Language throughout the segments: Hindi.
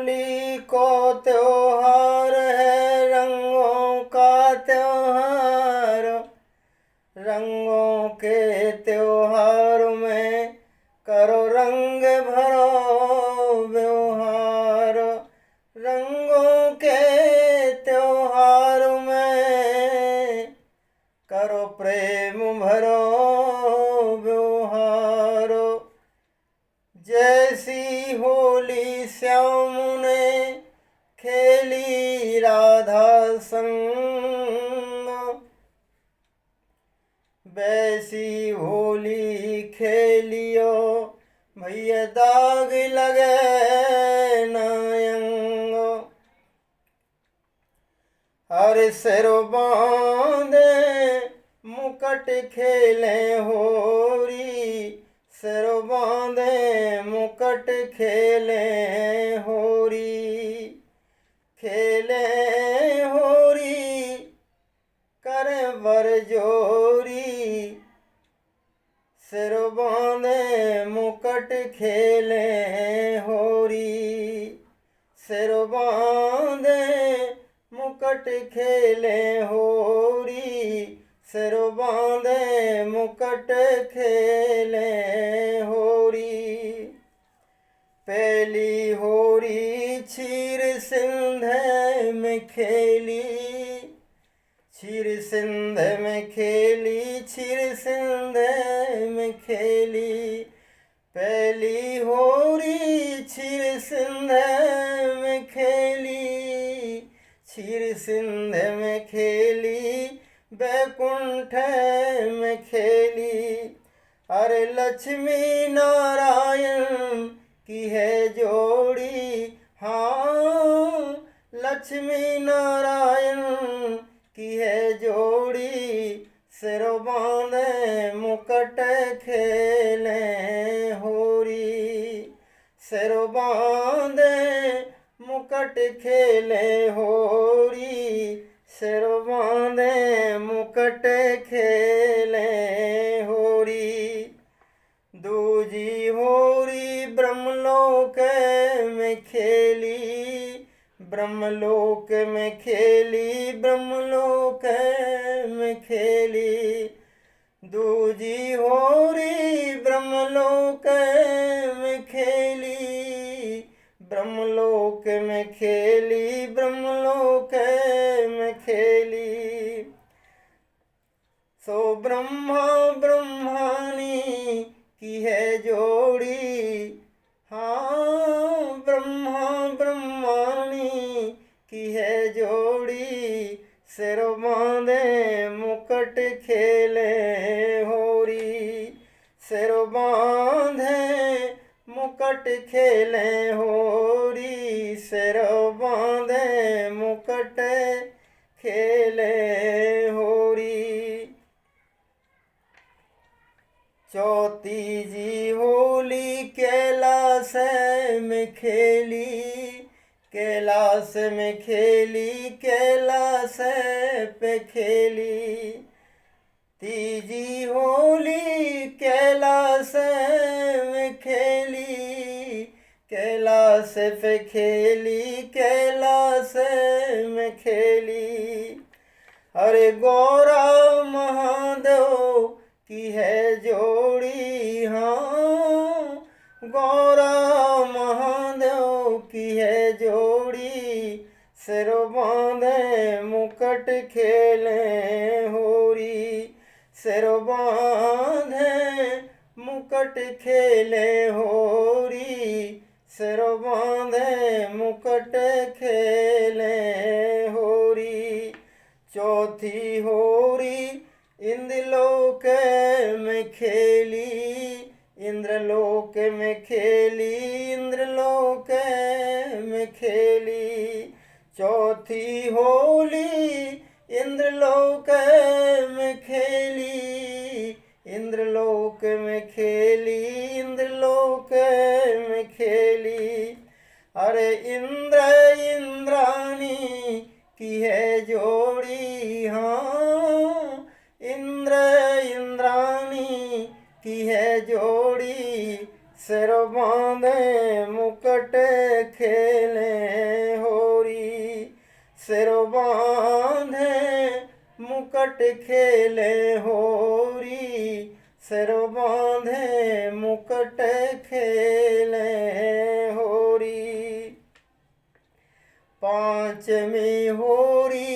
होली को त्योहार है रंगों का त्योहार। रंगों के त्योहार में करो रंग भरो व्यवहार। रंगों के त्योहार में करो प्रेम भरो व्यवहार। जैसी होली श्याम ने खेली राधा संग, वैसी होली खेलियो भैया दाग लगे नयंग। हर सिर बांधे मुकट खेले होरी, सिर बांधे मुकट खेले होरी। खेले होरी करे बरजोरी, सिर बांधे मुकट खेले होरी। सिर बांधे मुकट खेले होरी, सिर बांधे मुकट खेले होरी। पहली होरी क्षीर सिंध में खेली, क्षीर सिंध में खेली, क्षीर सिंध में खेली। पहली होरी क्षीर सिंध में खेली, क्षीर सिंध में खेली, बैकुंठ में खेली। अरे लक्ष्मी नारायण की है जोड़ी, हाँ लक्ष्मी नारायण की है जोड़ी। सिर बांधे मुकट खेले होरी, सिर बांधे मुकट खेले होरी। सिर बांधे मुकट खेले होरी। दूजी होरी ब्रह्मलोक में खेली, ब्रह्मलोक में खेली, ब्रह्मलोक में खेली। दूजी होरी ब्रह्मलोक में खेली, ब्रह्मलोक में खेली, ब्रह्मलोक में खेली। सो ब्रह्मा ब्रह्मानी की है जोड़ी, हाँ ब्रह्मा ब्रह्मानी की है जोड़ी। सिर बांधे मुकट खेले होरी, सिर बांधे मुकट खेले होरी। सिर बांधे मुकट खेले होरी। चौथी जी होली कैलाश में खेली, कैलाश में खेली, कैलाश पे खेली। तीजी होली कैलाश में खेली, कैलाश पे खेली, कैलाश में खेली। अरे गौरा महादेव की है जोड़ी, हाँ गौरा महादेव की है जोड़ी। सिर बांधे मुकट खेले होरी, सिर बांधे मुकट खेले होरी। सिर बांधे मुकट खेले होरी। चौथी होरी इंद्रलोक में खेली, इंद्रलोक में खेली, इंद्रलोक में खेली। चौथी होली इंद्रलोक में खेली, इंद्रलोक में खेली, इंद्रलोक में खेली। अरे इंद्र इंद्राणी की है जोड़ी, हाँ इंद्र इंद्राणी की है जोड़ी। सिर बांधे मुकुट खेले होरी, सिर बांधे मुकुट खेले होरी, सिर बांधे मुकुट खेले होरी। पांचवी होरी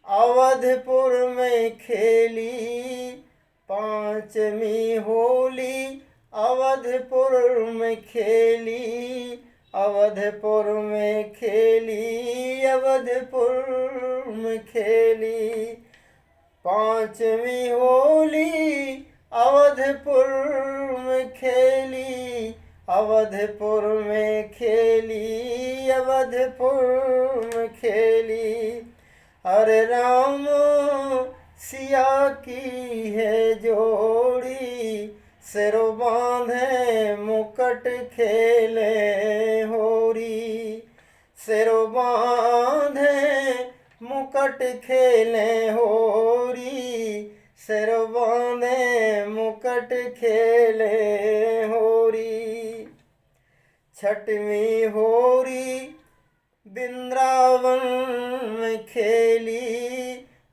अवधपुर में खेली, पांचवी होली अवधपुर में खेली, अवधपुर में खेली, अवधपुर में खेली। पांचवी होली अवधपुर में खेली, अवधपुर में खेली, अवधपुर में खेली। अरे राम सिया की है जोड़ी, सिर बांधे मुकुट खेले होरी, सिर बांधे मुकुट खेले होरी, सिर बांधे मुकुट खेले होरी। छठवीं होरी वृंदावन में खेली,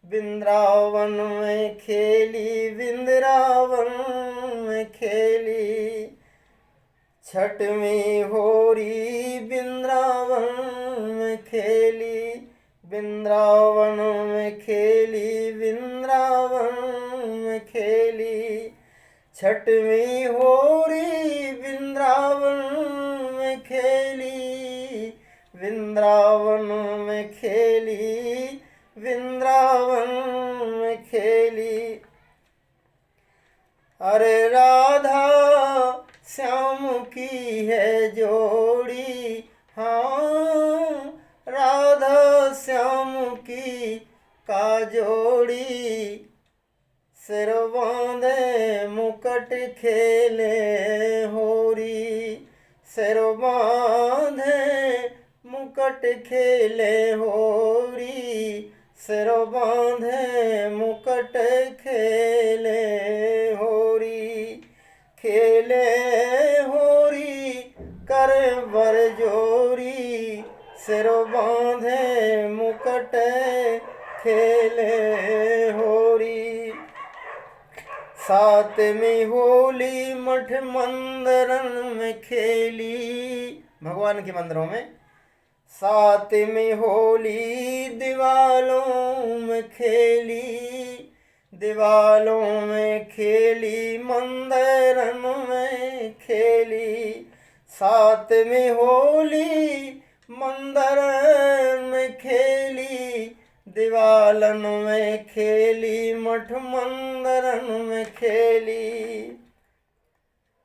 वृंदावन में खेली, वृंदावन में खेली। छठवीं होरी वृंदावन में खेली, वृंदावन में खेली, वृंदावन में खेली। छठवीं होरी वृंदावन में खेली, वृंदावन में खेली, वृंदावन में खेली। अरे राधा श्याम की है जोड़ी, हाँ राधा श्याम की का जोड़ी, सिर बांधे मुकुट खेले होरी, सिर बांधे मुकुट खेले होरी, सिर बांधे मुकुट खेले होरी। खेले होरी कर बर जोरी, सिर बांधे मुकुट खेले होरी। सातवीं होली मठ मंदिरन में खेली, भगवान के मंदिरों में। सातवीं होली दीवालों में खेली, दीवालों में खेली, मंदिरन में खेली। सातवीं होली मंदिर में खेली, दीवालन में खेली, मठ मंदिरन में खेली।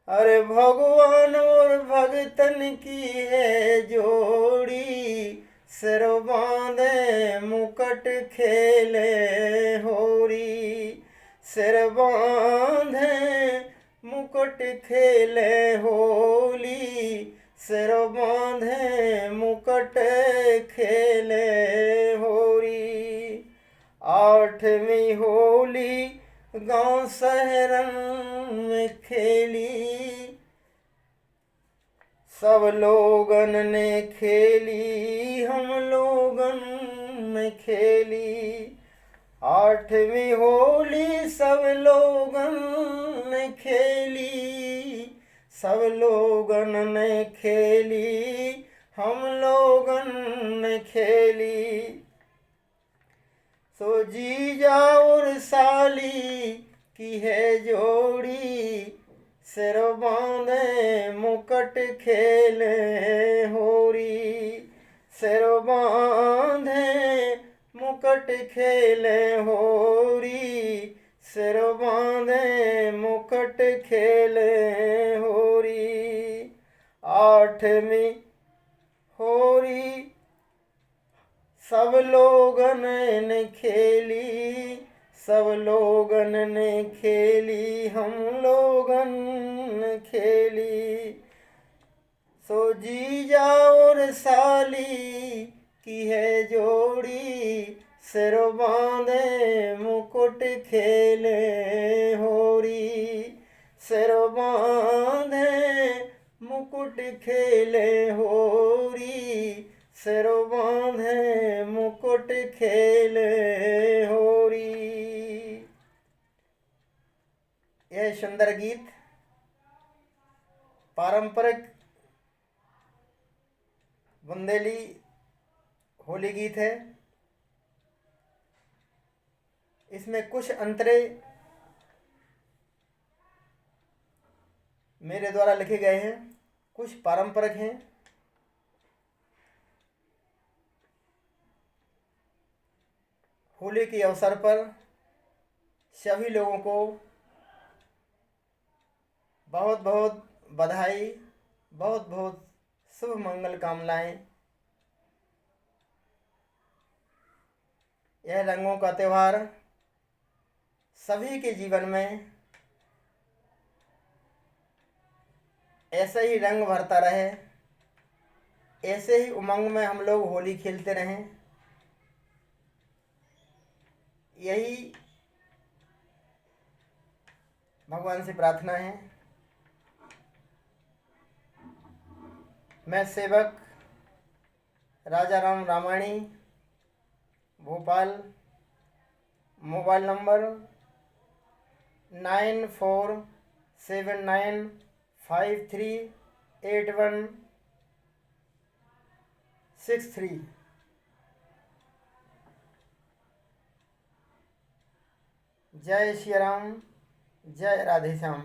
अरे भगवान और भगतन की है जोड़ी, सिर बांधे मुकुट खेले होरी, सिर बांधे मुकुट खेले होली, सिर बांधे मुकुट खेले होरी। आठवीं होली गांव शहरन में खेली, सब लोगन ने खेली, हम लोगन ने खेली। आठवीं होली सब लोगन ने खेली, सब लोगन ने खेली, हम लोगन ने खेली। सो जीजा और साली की है जोड़ी, सिर बांधे मुकुट खेले होरी, सिर बांधे मुकुट खेले होरी, सिर बांधे मुकुट खेले होरी। आठवीं होरी सब लोगन ने खेली, सब लोगन ने खेली, हम लोगन ने खेली। सो जीजा और साली की है जोड़ी, सिर बांधे मुकुट खेले होरी, सिर बांधे मुकुट खेले होरी, सिरो बांधे मुकुट खेले होरी। यह सुंदर गीत पारंपरिक बुंदेली होली गीत है। इसमें कुछ अंतरे मेरे द्वारा लिखे गए हैं, कुछ पारंपरिक हैं। होली के अवसर पर सभी लोगों को बहुत बहुत बधाई, बहुत बहुत शुभ मंगल कामनाएं। यह रंगों का त्यौहार सभी के जीवन में ऐसे ही रंग भरता रहे, ऐसे ही उमंग में हम लोग होली खेलते रहें, यही भगवान से प्रार्थना है। मैं सेवक राजा राम रामाणी, भोपाल, मोबाइल नंबर 9479538163। जय श्री राम, जय राधे श्याम।